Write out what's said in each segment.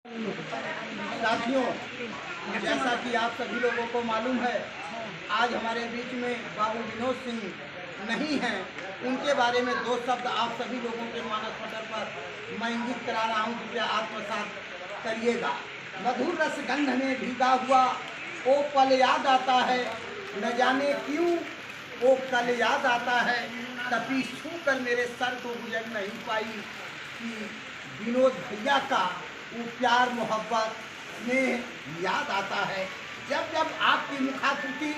साथियों, जैसा कि आप सभी लोगों को मालूम है, आज हमारे बीच में बाबू विनोद सिंह नहीं हैं। उनके बारे में दो शब्द आप सभी लोगों के मानस पटल पर मैं इंगित करा रहा हूँ, कृपया आत्मसात करिएगा। मधुर रस गंध में भीगा हुआ वो पल याद आता है, न जाने क्यों वो कल याद आता है। तभी छू कर मेरे सर को गुजर नहीं पाई कि विनोद भैया का वो प्यार मोहब्बत स्नेह याद आता है। जब जब आपकी मुखाकृति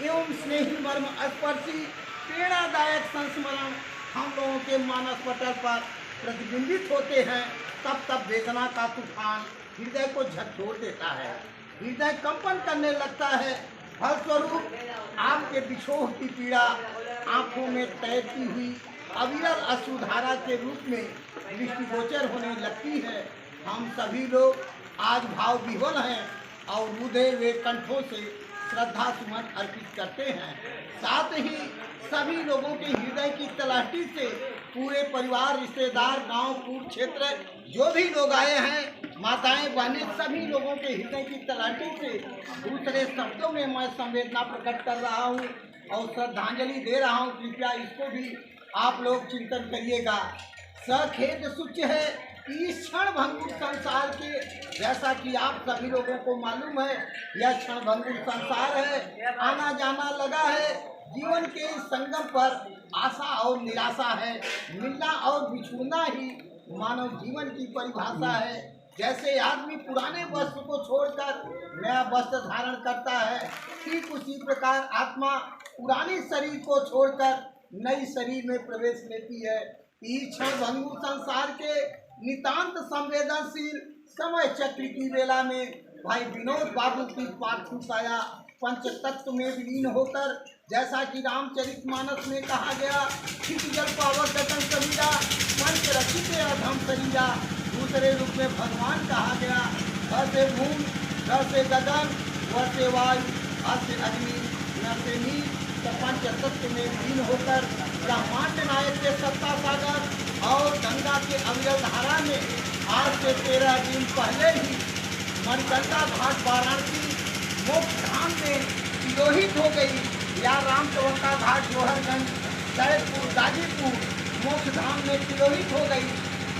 एवं स्नेही मर्म स्पर्शी प्रेरणादायक संस्मरण हम लोगों के मानस पटल पर प्रतिबिंबित होते हैं, तब तब वेदना का तूफान हृदय को झकझोर देता है, हृदय कंपन करने लगता है। फलस्वरूप आपके विछोह की पीड़ा आंखों में तैरती हुई अविरल अश्रुधारा के रूप में दृष्टिगोचर होने लगती है। हम सभी लोग आज भाव विह्वल हैं और रुधे हुए कंठों से श्रद्धा सुमन अर्पित करते हैं। साथ ही सभी लोगों के हृदय की तलहटी से पूरे परिवार, रिश्तेदार, गांव, पूर्व क्षेत्र जो भी लोग आए हैं, माताएं बहनें, सभी लोगों के हृदय की तलहटी से दूसरे शब्दों में मैं संवेदना प्रकट कर रहा हूं और श्रद्धांजलि दे रहा हूं। कृपया इसको भी आप लोग चिंतन करिएगा। सखेद सूच्य है इस क्षण भंगुर संसार के, जैसा कि आप सभी लोगों को मालूम है, यह क्षण भंगुर संसार है। आना जाना लगा है। जीवन के संगम पर आशा और निराशा है। मिलना और बिछुड़ना ही मानव जीवन की परिभाषा है। जैसे आदमी पुराने वस्त्र को छोड़कर नया वस्त्र धारण करता है, ठीक उसी प्रकार आत्मा पुराने शरीर को छोड़कर नई शरीर में प्रवेश लेती है। इस क्षण भंगुर संसार के नितांत संवेदनशील समय चक्र की वेला में भाई विनोद बाबू की पार्थिव काया पंच तत्व में विलीन होकर, जैसा कि रामचरितमानस में कहा गया, जल पावर दतन शरीरा पंच रचित अधम शरीरा, दूसरे रूप में भगवान कहा गया। ध से भूमि, ध से गगन, व से वायु, अ से अग्नि, न से नीर, पंच तत्व में विलीन होकर ब्रह्मांड नायक के सत्ता सागर और गंगा के अविरल धारा में आज से 13 दिन पहले ही मणिकंका घाट वाराणसी मोक्ष धाम में तिरोहित हो गई, या रामचवंका घाट जोहरगंज सैदपुर गाजीपुर मोक्ष धाम में तिरोहित हो गई।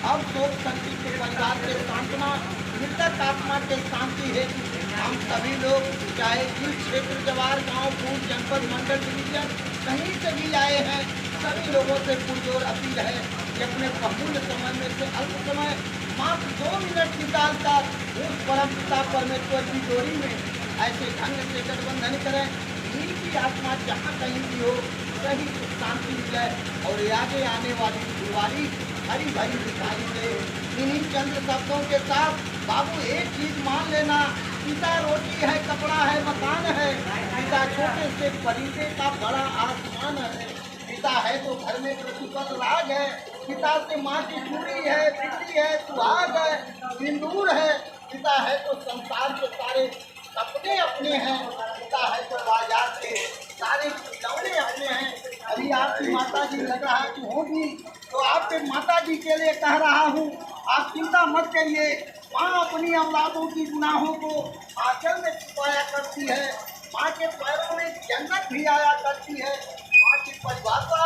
अब शोक संतप्त परिवार के सांत्वना, मृतक आत्मा के शांति हेतु हम सभी लोग, चाहे जिस क्षेत्र, जवार, गांव, पूर्व, जनपद, मंडल, डिवीजन कहीं से भी आए हैं, सभी लोगों से पुरजोर अपील है कि अपने बहुमूल्य समय में से अल्प समय मात्र 2 मिनट निकालकर उस परम पिता परमेश्वर की जोड़ी में ऐसे ढंग से गठबंधन करें, इनकी आत्मा जहाँ कहीं भी हो कहीं सुख शांति मिले और आगे आने वाली दिवाली हरी भरी दिखाई दे। इन्हीं चंद शब्दों के साथ बाबू एक चीज मान लेना, पिता रोटी है, कपड़ा है, मकान है, पिता छोटे से परिंदे का बड़ा आसमान है। पिता है तो घर में प्रतिपल राग है, पिता से माँ की चूड़ी है, बिजली है, सुहाग है, सिंदूर है। पिता है तो संसार के सारे सपने अपने हैं, पिता है तो बाजार के सारे खिलौने अपने हैं। अभी आपकी माता जी लग रहा है कि होगी, तो आपके माता जी के लिए कह रहा हूँ, आप चिंता मत करिए। माँ अपनी औलादों की गुनाहों को आंचल में छुपाया करती है। माँ के पैरों में जन्नत भी आया करती है। माँ की परिभाषा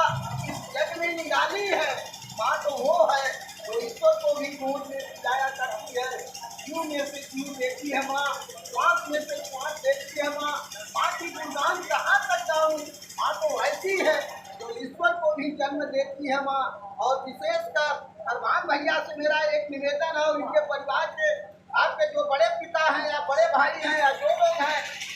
इस जग में निराली है। माँ तो वो है जो ईश्वर को भी गोद में लाया करती है। क्यों में से क्यों देती है माँ, पाँच में से पाँच देखती है माँ। माँ की गुणगान कहाँ तक गाऊं, माँ तो ऐसी है जो ईश्वर को भी जन्म देती है माँ। और विशेषकर अरमान भैया से मेरा एक निवेदन है और इनके परिवार के, आपके जो बड़े पिता हैं या बड़े भाई हैं या जो